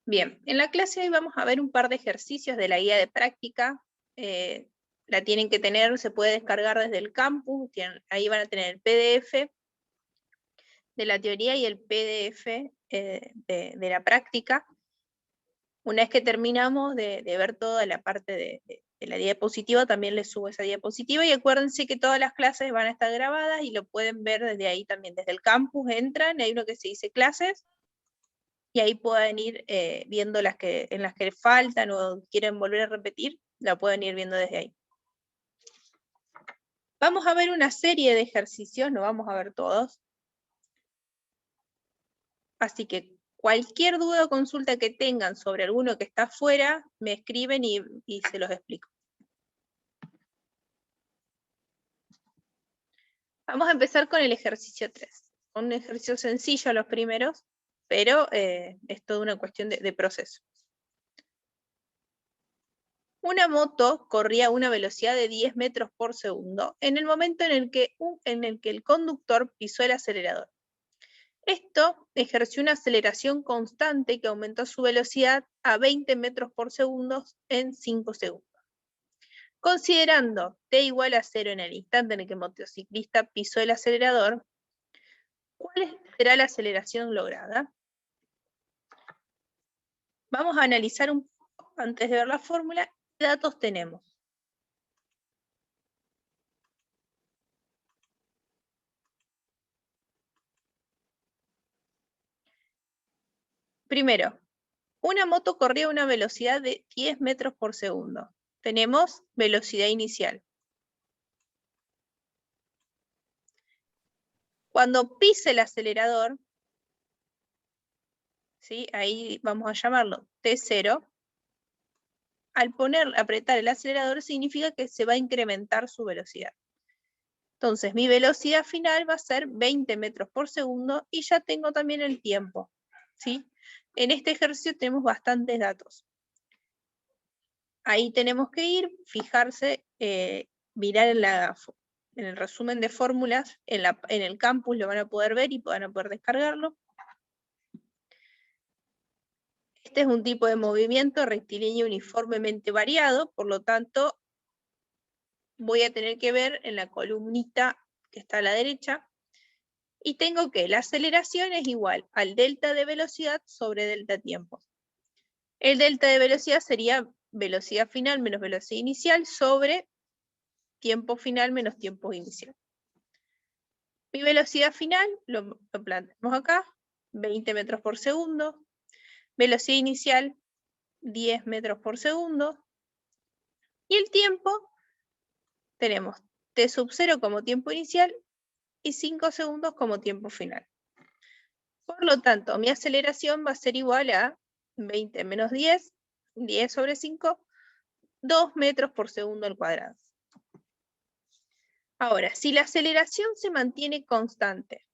Bien, en la clase de hoy vamos a ver un par de ejercicios de la guía de práctica. La tienen que tener, se puede descargar desde el campus, ahí van a tener el PDF de la teoría y el PDF de la práctica. Una vez que terminamos de ver toda la parte de la diapositiva, también les subo esa diapositiva, y acuérdense que todas las clases van a estar grabadas y lo pueden ver desde ahí también, desde el campus entran, hay uno que se dice clases, y ahí pueden ir viendo en las que faltan o quieren volver a repetir, la pueden ir viendo desde ahí. Vamos a ver una serie de ejercicios, no vamos a ver todos. Así que cualquier duda o consulta que tengan sobre alguno que está afuera, me escriben y se los explico. Vamos a empezar con el ejercicio 3. Un ejercicio sencillo los primeros, pero es toda una cuestión de proceso. Una moto corría a una velocidad de 10 metros por segundo en el momento en el que el conductor pisó el acelerador. Esto ejerció una aceleración constante que aumentó su velocidad a 20 metros por segundo en 5 segundos. Considerando t igual a 0 en el instante en el que el motociclista pisó el acelerador, ¿cuál será la aceleración lograda? Vamos a analizar un poco, antes de ver la fórmula, qué datos tenemos. Primero, una moto corría a una velocidad de 10 metros por segundo. Tenemos velocidad inicial. Cuando pise el acelerador, ¿sí? Ahí vamos a llamarlo T0, al apretar el acelerador significa que se va a incrementar su velocidad. Entonces mi velocidad final va a ser 20 metros por segundo y ya tengo también el tiempo, ¿sí? En este ejercicio tenemos bastantes datos. Ahí tenemos que ir, fijarse, mirar en el resumen de fórmulas, en el campus lo van a poder ver y van a poder descargarlo. Este es un tipo de movimiento rectilíneo uniformemente variado, por lo tanto, voy a tener que ver en la columnita que está a la derecha, y tengo que la aceleración es igual al delta de velocidad sobre delta tiempo. El delta de velocidad sería velocidad final menos velocidad inicial sobre tiempo final menos tiempo inicial. Mi velocidad final, lo planteamos acá, 20 metros por segundo. Velocidad inicial, 10 metros por segundo. Y el tiempo, tenemos t sub 0 como tiempo inicial y 5 segundos como tiempo final. Por lo tanto, mi aceleración va a ser igual a 20 menos 10, 10 sobre 5, 2 metros por segundo al cuadrado. Ahora, si la aceleración se mantiene constante,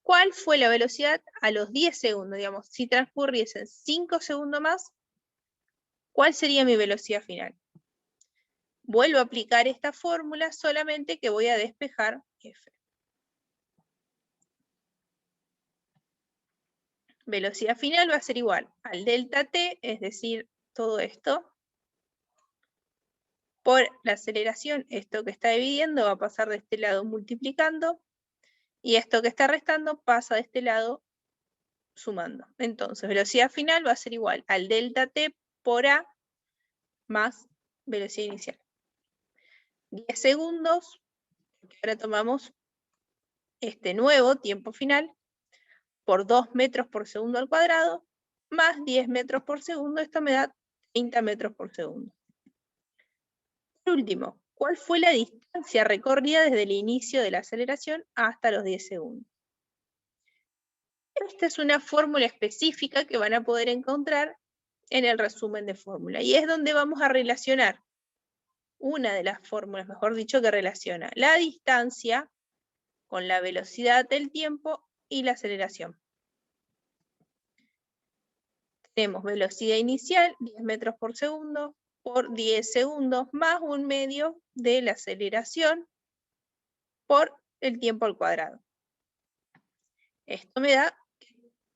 ¿cuál fue la velocidad a los 10 segundos? Digamos, si transcurriesen 5 segundos más, ¿cuál sería mi velocidad final? Vuelvo a aplicar esta fórmula, solamente que voy a despejar F. Velocidad final va a ser igual al delta t, es decir, todo esto, por la aceleración, esto que está dividiendo va a pasar de este lado multiplicando, y esto que está restando pasa de este lado sumando. Entonces, velocidad final va a ser igual al delta t por a más velocidad inicial. 10 segundos, ahora tomamos este nuevo tiempo final, por 2 metros por segundo al cuadrado, más 10 metros por segundo, esto me da 30 metros por segundo. Por último, ¿cuál fue la distancia recorrida desde el inicio de la aceleración hasta los 10 segundos? Esta es una fórmula específica que van a poder encontrar en el resumen de fórmula, y es donde vamos a relacionar una de las fórmulas, mejor dicho, que relaciona la distancia con la velocidad del tiempo y la aceleración. Tenemos velocidad inicial, 10 metros por segundo, por 10 segundos, más un medio de la aceleración por el tiempo al cuadrado. Esto me da,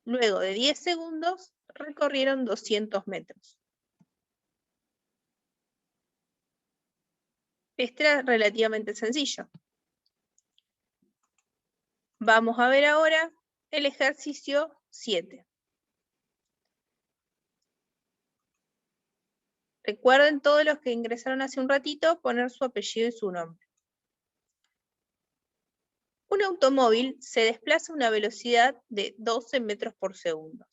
luego de 10 segundos, recorrieron 200 metros. Este era relativamente sencillo. Vamos a ver ahora el ejercicio 7. Recuerden todos los que ingresaron hace un ratito poner su apellido y su nombre. Un automóvil se desplaza a una velocidad de 12 metros por segundo.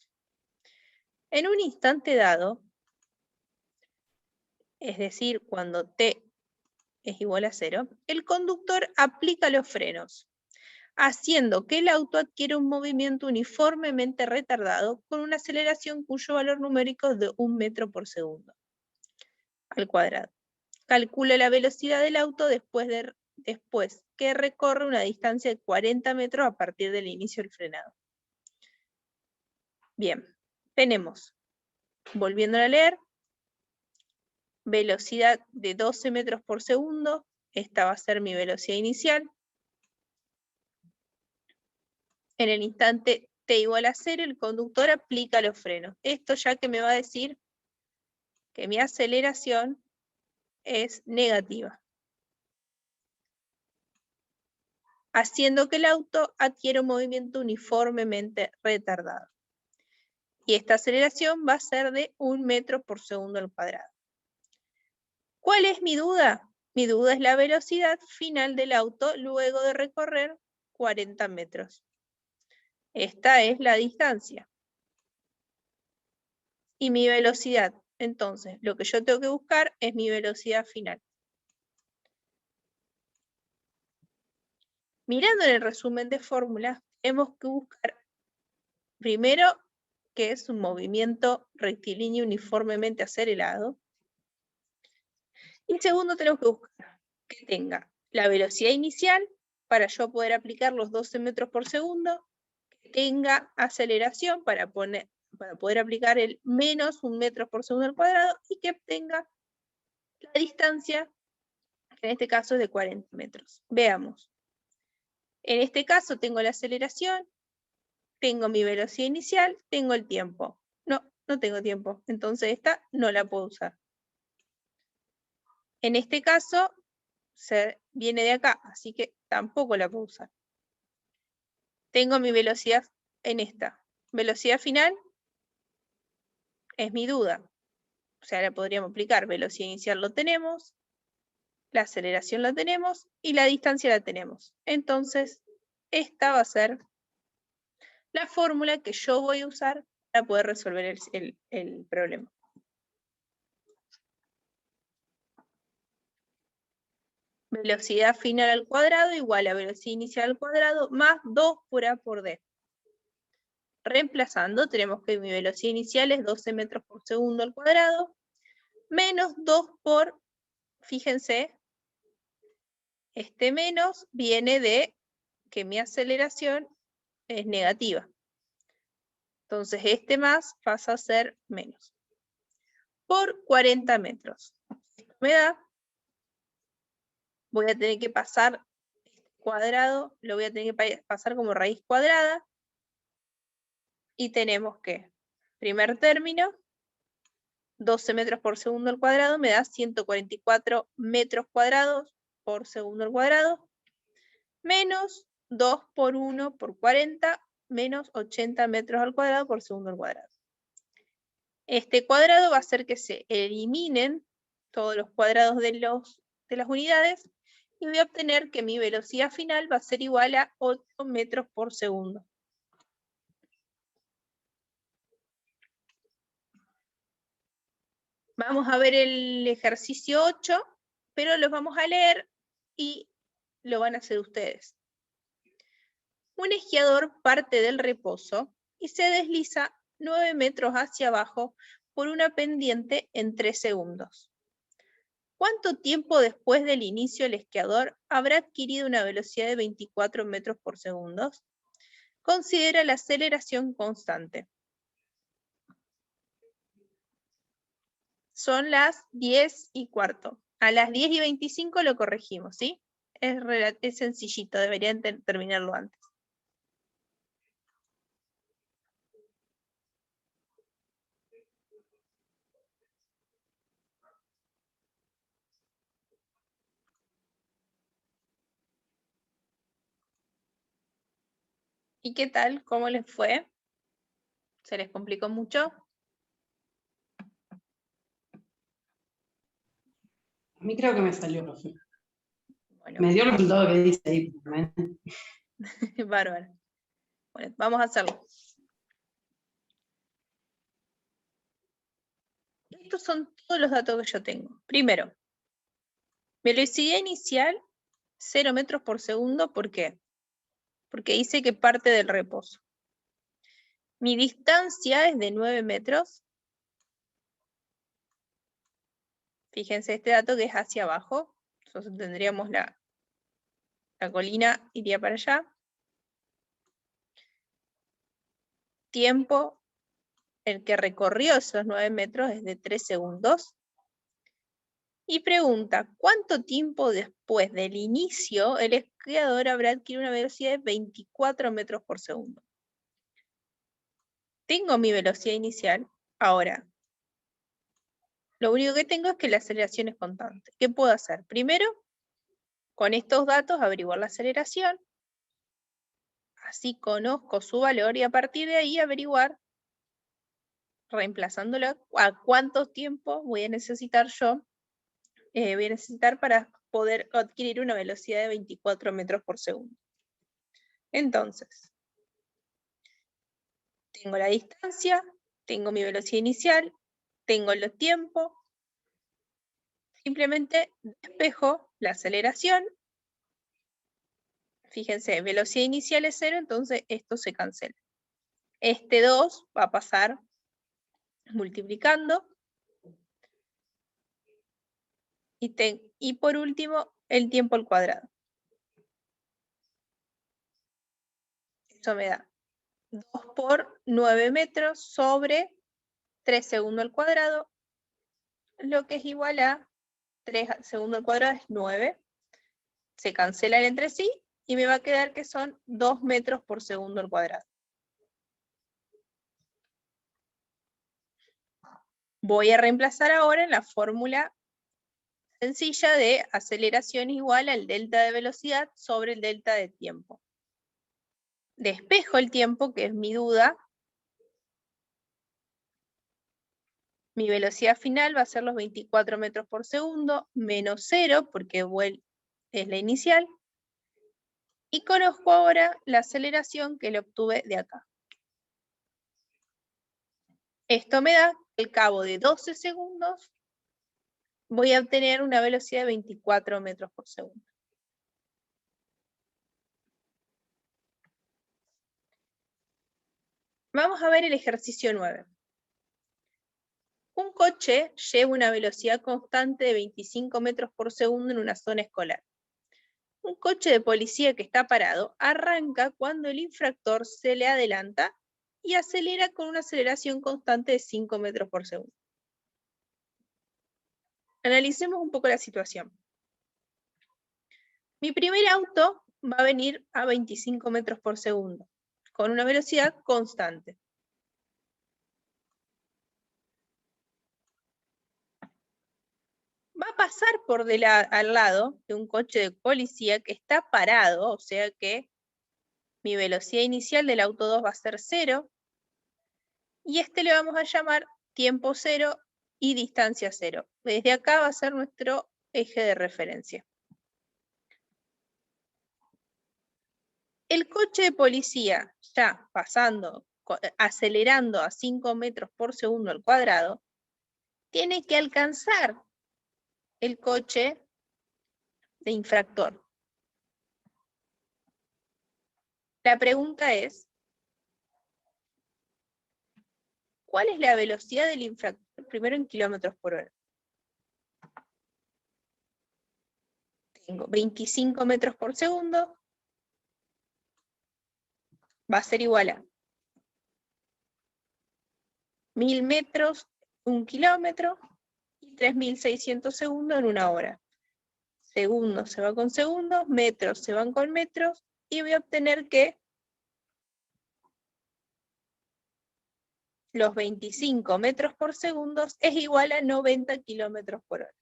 En un instante dado, es decir, cuando t es igual a 0, el conductor aplica los frenos, haciendo que el auto adquiera un movimiento uniformemente retardado con una aceleración cuyo valor numérico es de 1 metro por segundo al cuadrado. Calcula la velocidad del auto después que recorre una distancia de 40 metros a partir del inicio del frenado. Bien, tenemos, volviendo a leer, velocidad de 12 metros por segundo. Esta va a ser mi velocidad inicial. En el instante t igual a 0, el conductor aplica los frenos. Esto ya que me va a decir que mi aceleración es negativa, haciendo que el auto adquiera un movimiento uniformemente retardado. Y esta aceleración va a ser de 1 metro por segundo al cuadrado. ¿Cuál es mi duda? Mi duda es la velocidad final del auto luego de recorrer 40 metros. Esta es la distancia. Y mi velocidad. Entonces, lo que yo tengo que buscar es mi velocidad final. Mirando en el resumen de fórmulas, tenemos que buscar primero que es un movimiento rectilíneo uniformemente acelerado. Y segundo, tenemos que buscar que tenga la velocidad inicial para yo poder aplicar los 12 metros por segundo, que tenga aceleración para poder aplicar el menos 1 metro por segundo al cuadrado y que tenga la distancia, que en este caso es de 40 metros. Veamos. En este caso tengo la aceleración, tengo mi velocidad inicial, tengo el tiempo. No tengo tiempo, entonces esta no la puedo usar. En este caso, viene de acá, así que tampoco la puedo usar. Tengo mi velocidad en esta. Velocidad final es mi duda. O sea, la podríamos aplicar. Velocidad inicial lo tenemos, la aceleración la tenemos y la distancia la tenemos. Entonces, esta va a ser la fórmula que yo voy a usar para poder resolver el problema. Velocidad final al cuadrado igual a velocidad inicial al cuadrado más 2 por A por D. Reemplazando, tenemos que mi velocidad inicial es 12 metros por segundo al cuadrado, menos 2 por, fíjense, este menos viene de que mi aceleración es negativa. Entonces este más pasa a ser menos. Por 40 metros. Esto me da, voy a tener que pasar este cuadrado, lo voy a tener que pasar como raíz cuadrada. Y tenemos que, primer término, 12 metros por segundo al cuadrado me da 144 metros cuadrados por segundo al cuadrado, menos 2 por 1 por 40, menos 80 metros al cuadrado por segundo al cuadrado. Este cuadrado va a hacer que se eliminen todos los cuadrados de las unidades y voy a obtener que mi velocidad final va a ser igual a 8 metros por segundo. Vamos a ver el ejercicio 8, pero los vamos a leer y lo van a hacer ustedes. Un esquiador parte del reposo y se desliza 9 metros hacia abajo por una pendiente en 3 segundos. ¿Cuánto tiempo después del inicio el esquiador habrá adquirido una velocidad de 24 metros por segundo? Considera la aceleración constante. Son las 10:15. A las 10:25 lo corregimos, ¿sí? Es sencillito, deberían terminarlo antes. ¿Y qué tal? ¿Cómo les fue? ¿Se les complicó mucho? A mí creo que me salió, profe. Bueno, Me dio el resultado que dice ahí. bárbaro. Bueno, vamos a hacerlo. Estos son todos los datos que yo tengo. Primero, velocidad inicial, 0 metros por segundo. ¿Por qué? Porque dice que parte del reposo. Mi distancia es de 9 metros. Fíjense este dato que es hacia abajo. Entonces tendríamos la colina, iría para allá. Tiempo, el que recorrió esos 9 metros es de 3 segundos. Y pregunta, ¿cuánto tiempo después del inicio el esquiador habrá adquirido una velocidad de 24 metros por segundo? Tengo mi velocidad inicial. Ahora, lo único que tengo es que la aceleración es constante. ¿Qué puedo hacer? Primero, con estos datos averiguar la aceleración. Así conozco su valor y a partir de ahí averiguar, reemplazándolo, a cuánto tiempo voy a necesitar yo, voy a necesitar para poder adquirir una velocidad de 24 metros por segundo. Entonces, tengo la distancia, tengo mi velocidad inicial, tengo los tiempos, simplemente despejo la aceleración. Fíjense, velocidad inicial es 0, entonces esto se cancela. Este 2 va a pasar multiplicando. Y por último, el tiempo al cuadrado. Eso me da 2 por 9 metros sobre 3 segundos al cuadrado, lo que es igual a 3 segundos al cuadrado es 9. Se cancelan entre sí y me va a quedar que son 2 metros por segundo al cuadrado. Voy a reemplazar ahora en la fórmula sencilla de aceleración igual al delta de velocidad sobre el delta de tiempo. Despejo el tiempo, que es mi duda. Mi velocidad final va a ser los 24 metros por segundo, menos 0, porque es la inicial. Y conozco ahora la aceleración que le obtuve de acá. Esto me da que al cabo de 12 segundos voy a obtener una velocidad de 24 metros por segundo. Vamos a ver el ejercicio 9. Un coche lleva una velocidad constante de 25 metros por segundo en una zona escolar. Un coche de policía que está parado arranca cuando el infractor se le adelanta y acelera con una aceleración constante de 5 metros por segundo. Analicemos un poco la situación. Mi primer auto va a venir a 25 metros por segundo, con una velocidad constante. Va a pasar al lado de un coche de policía que está parado, o sea que mi velocidad inicial del auto 2 va a ser 0, y este le vamos a llamar tiempo 0 y distancia 0. Desde acá va a ser nuestro eje de referencia. El coche de policía, ya acelerando a 5 metros por segundo al cuadrado, tiene que alcanzar el coche de infractor. La pregunta es, ¿cuál es la velocidad del infractor? Primero en kilómetros por hora. Tengo 25 metros por segundo, va a ser igual a 1000 metros, 1 kilómetro, y 3600 segundos en una hora. Segundos se va con segundos, metros se van con metros, y voy a obtener que los 25 metros por segundo es igual a 90 kilómetros por hora.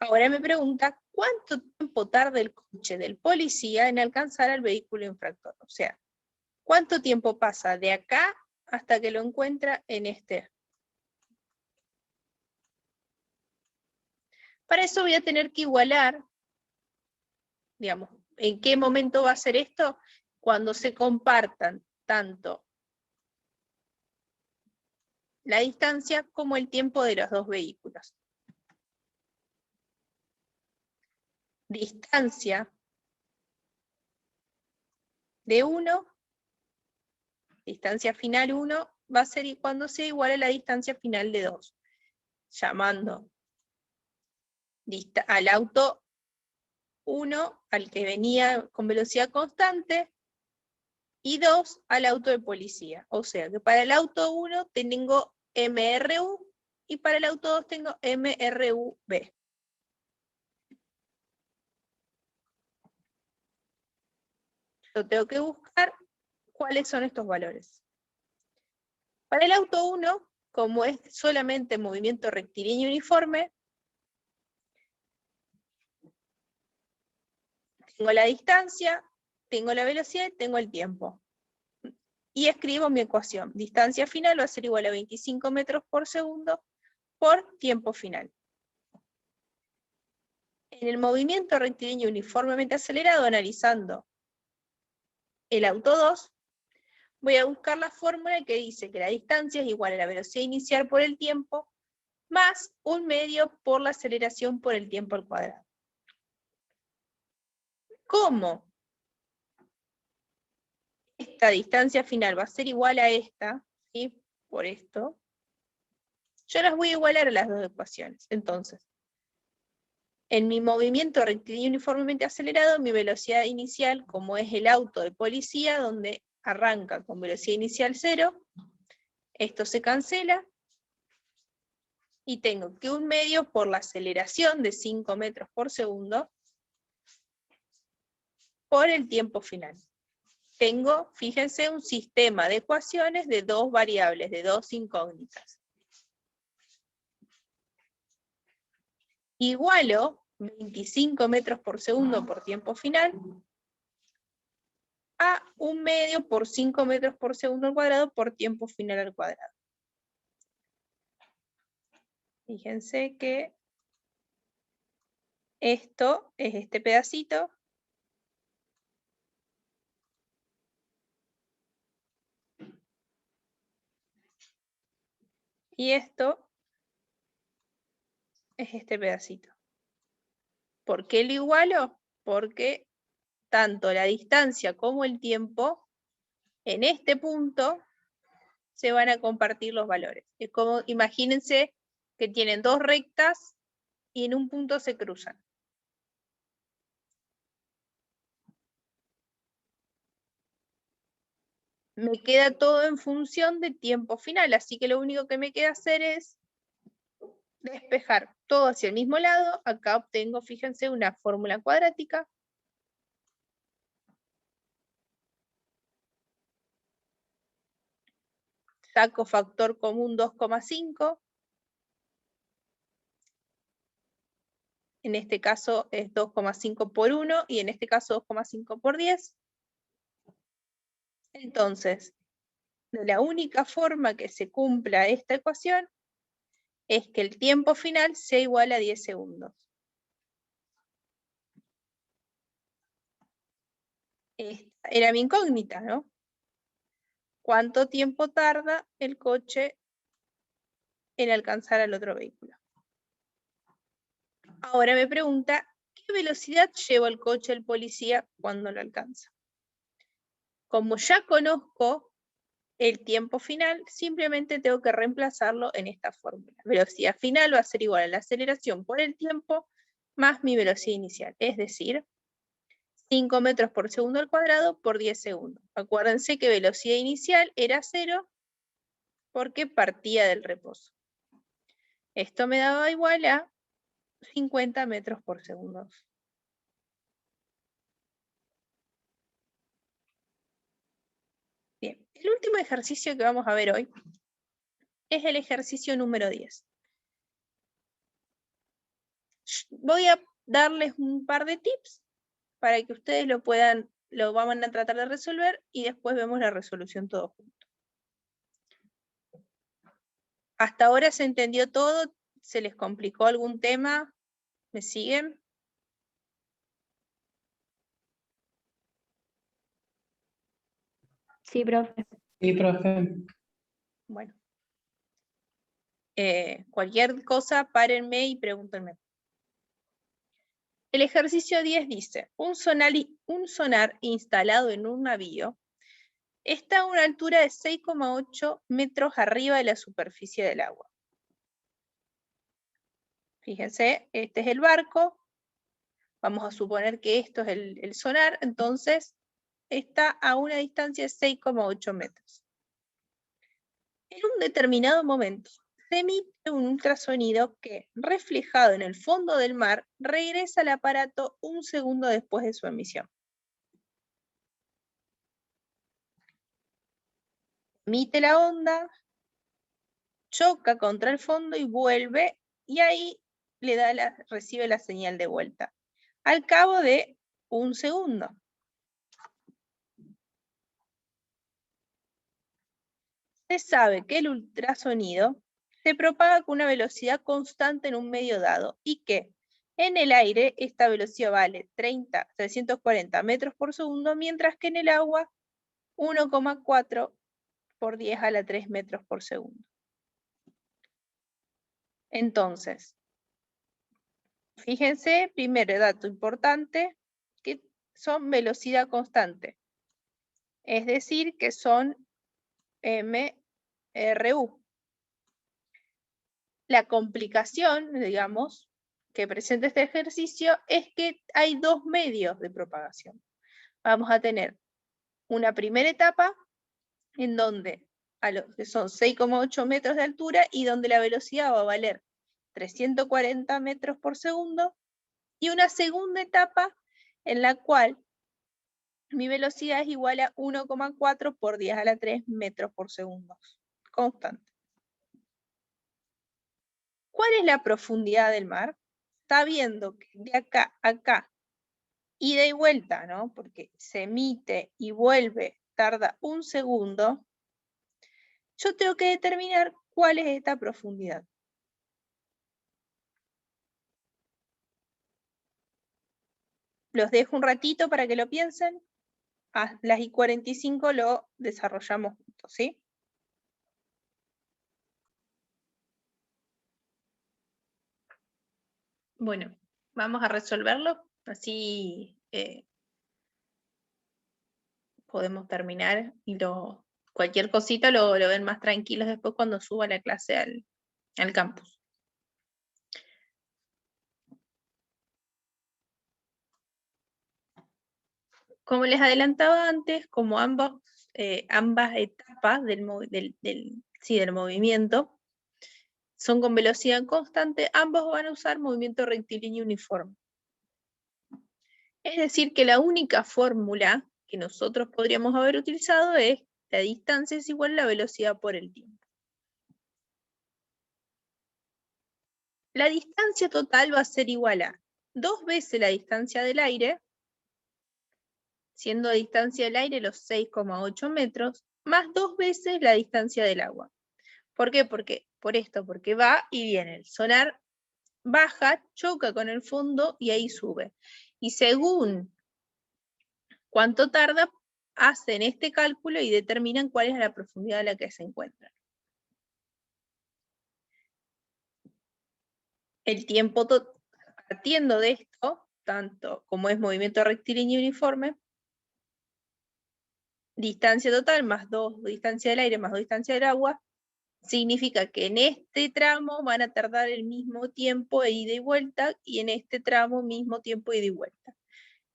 Ahora me pregunta, ¿cuánto tiempo tarda el coche del policía en alcanzar al vehículo infractor? O sea, ¿cuánto tiempo pasa de acá hasta que lo encuentra en este? Para eso voy a tener que igualar, digamos, ¿en qué momento va a ser esto? Cuando se compartan tanto la distancia como el tiempo de los dos vehículos. Distancia de 1, distancia final 1, va a ser cuando sea igual a la distancia final de 2, llamando al auto 1, al que venía con velocidad constante, y 2 al auto de policía. O sea que para el auto 1 tengo MRU y para el auto 2 tengo MRUB. Yo tengo que buscar cuáles son estos valores. Para el auto 1, como es solamente movimiento rectilíneo uniforme, tengo la distancia, tengo la velocidad y tengo el tiempo. Y escribo mi ecuación. Distancia final va a ser igual a 25 metros por segundo por tiempo final. En el movimiento rectilíneo uniformemente acelerado, analizando el auto 2, voy a buscar la fórmula que dice que la distancia es igual a la velocidad inicial por el tiempo más 1/2 por la aceleración por el tiempo al cuadrado. ¿Cómo esta distancia final va a ser igual a esta? ¿Sí? Por esto. Yo las voy a igualar a las dos ecuaciones. Entonces, en mi movimiento rectilíneo uniformemente acelerado, mi velocidad inicial, como es el auto de policía, donde arranca con velocidad inicial 0, esto se cancela, y tengo que 1/2 por la aceleración de 5 metros por segundo por el tiempo final. Tengo, fíjense, un sistema de ecuaciones de dos variables, de dos incógnitas. Igualo 25 metros por segundo por tiempo final a 1/2 por 5 metros por segundo al cuadrado por tiempo final al cuadrado. Fíjense que esto es este pedacito. Y esto es este pedacito. ¿Por qué lo igualo? Porque tanto la distancia como el tiempo en este punto se van a compartir los valores. Es como, imagínense que tienen dos rectas y en un punto se cruzan. Me queda todo en función de tiempo final, así que lo único que me queda hacer es despejar todo hacia el mismo lado. Acá obtengo, fíjense, una fórmula cuadrática. Saco factor común 2,5. En este caso es 2,5 por 1 y en este caso 2,5 por 10. Entonces, la única forma que se cumpla esta ecuación es que el tiempo final sea igual a 10 segundos. Esta era mi incógnita, ¿no? ¿Cuánto tiempo tarda el coche en alcanzar al otro vehículo? Ahora me pregunta, ¿qué velocidad lleva el coche el policía cuando lo alcanza? Como ya conozco el tiempo final, simplemente tengo que reemplazarlo en esta fórmula. Velocidad final va a ser igual a la aceleración por el tiempo más mi velocidad inicial, es decir, 5 metros por segundo al cuadrado por 10 segundos. Acuérdense que velocidad inicial era 0 porque partía del reposo. Esto me daba igual a 50 metros por segundo. Bien, el último ejercicio que vamos a ver hoy es el ejercicio número 10. Voy a darles un par de tips para que ustedes lo van a tratar de resolver y después vemos la resolución todos juntos. ¿Hasta ahora se entendió todo? ¿Se les complicó algún tema? ¿Me siguen? Sí, profe. Sí, profe. Bueno. Cualquier cosa, párenme y pregúntenme. El ejercicio 10 dice, un sonar instalado en un navío está a una altura de 6,8 metros arriba de la superficie del agua. Fíjense, este es el barco. Vamos a suponer que esto es el sonar, entonces está a una distancia de 6,8 metros. En un determinado momento, se emite un ultrasonido que, reflejado en el fondo del mar, regresa al aparato un segundo después de su emisión. Emite la onda, choca contra el fondo y vuelve, y ahí recibe la señal de vuelta, al cabo de un segundo. Se sabe que el ultrasonido se propaga con una velocidad constante en un medio dado y que en el aire esta velocidad vale 340 metros por segundo, mientras que en el agua 1,4 por 10 a la 3 metros por segundo. Entonces, fíjense, primer dato importante, que son velocidad constante. Es decir, que son MRU. La complicación, digamos, que presenta este ejercicio es que hay dos medios de propagación. Vamos a tener una primera etapa en donde que son 6,8 metros de altura y donde la velocidad va a valer 340 metros por segundo, y una segunda etapa en la cual mi velocidad es igual a 1,4 por 10 a la 3 metros por segundo, constante. ¿Cuál es la profundidad del mar? Sabiendo que de acá a acá, ida y vuelta, ¿no? Porque se emite y vuelve, tarda un segundo, yo tengo que determinar cuál es esta profundidad. Los dejo un ratito para que lo piensen. A las y 45 lo desarrollamos juntos, ¿sí? Bueno, vamos a resolverlo, así podemos terminar y cualquier cosita lo ven más tranquilos después cuando suba la clase al campus. Como les adelantaba antes, como ambas etapas del movimiento son con velocidad constante, ambos van a usar movimiento rectilíneo uniforme. Es decir, que la única fórmula que nosotros podríamos haber utilizado es la distancia es igual a la velocidad por el tiempo. La distancia total va a ser igual a 2 veces la distancia del aire, siendo distancia del aire los 6,8 metros, más 2 veces la distancia del agua. ¿Por qué? Porque va y viene. El sonar baja, choca con el fondo y ahí sube. Y según cuánto tarda, hacen este cálculo y determinan cuál es la profundidad a la que se encuentran. El tiempo partiendo de esto, tanto como es movimiento rectilíneo uniforme, distancia total más 2 distancia del aire más 2 distancia del agua, significa que en este tramo van a tardar el mismo tiempo de ida y vuelta, y en este tramo mismo tiempo de ida y vuelta.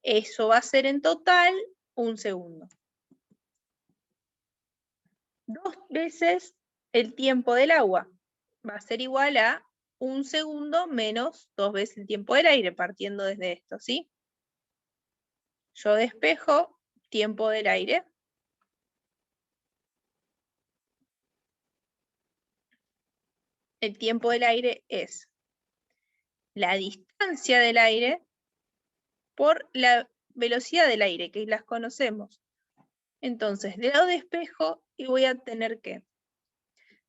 Eso va a ser en total un segundo. 2 veces el tiempo del agua va a ser igual a un segundo menos 2 veces el tiempo del aire, partiendo desde esto, ¿sí? Yo despejo tiempo del aire. el tiempo del aire es la distancia del aire por la velocidad del aire, que las conocemos. Entonces, del lado de espejo, y voy a tener que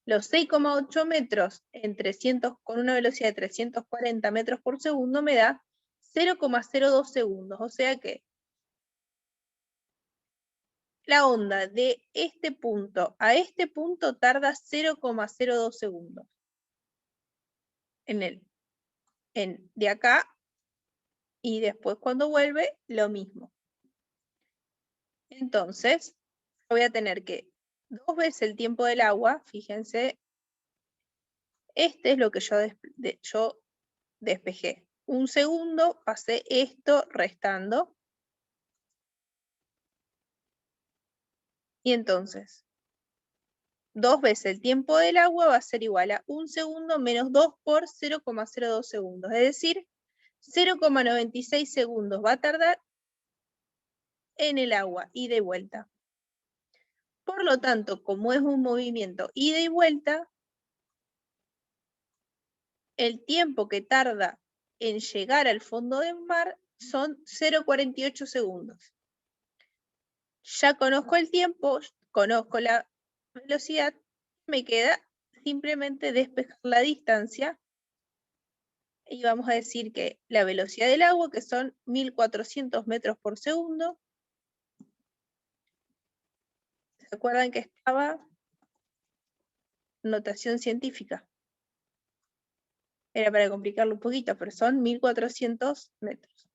los 6,8 metros en 300, con una velocidad de 340 metros por segundo me da 0,02 segundos. O sea que la onda de este punto a este punto tarda 0,02 segundos. De acá, y después cuando vuelve, lo mismo. Entonces, voy a tener que 2 veces el tiempo del agua, fíjense, este es lo que yo despejé. 1 segundo, pasé esto restando. Y entonces, 2 veces el tiempo del agua va a ser igual a 1 segundo menos 2 por 0,02 segundos. Es decir, 0,96 segundos va a tardar en el agua, ida y vuelta. Por lo tanto, como es un movimiento ida y vuelta, el tiempo que tarda en llegar al fondo del mar son 0,48 segundos. Ya conozco el tiempo, conozco la velocidad, me queda simplemente despejar la distancia y vamos a decir que la velocidad del agua, que son 1400 metros por segundo. ¿Se acuerdan que estaba notación científica? Era para complicarlo un poquito, pero son 1400 metros.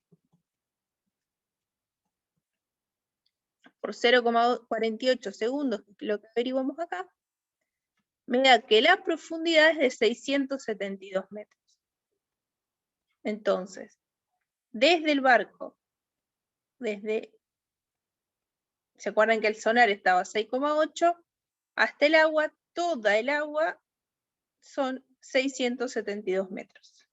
Por 0,48 segundos, lo que averiguamos acá, me da que la profundidad es de 672 metros. Entonces, desde el barco, ¿se acuerdan que el sonar estaba a 6,8? Hasta el agua, toda el agua son 672 metros.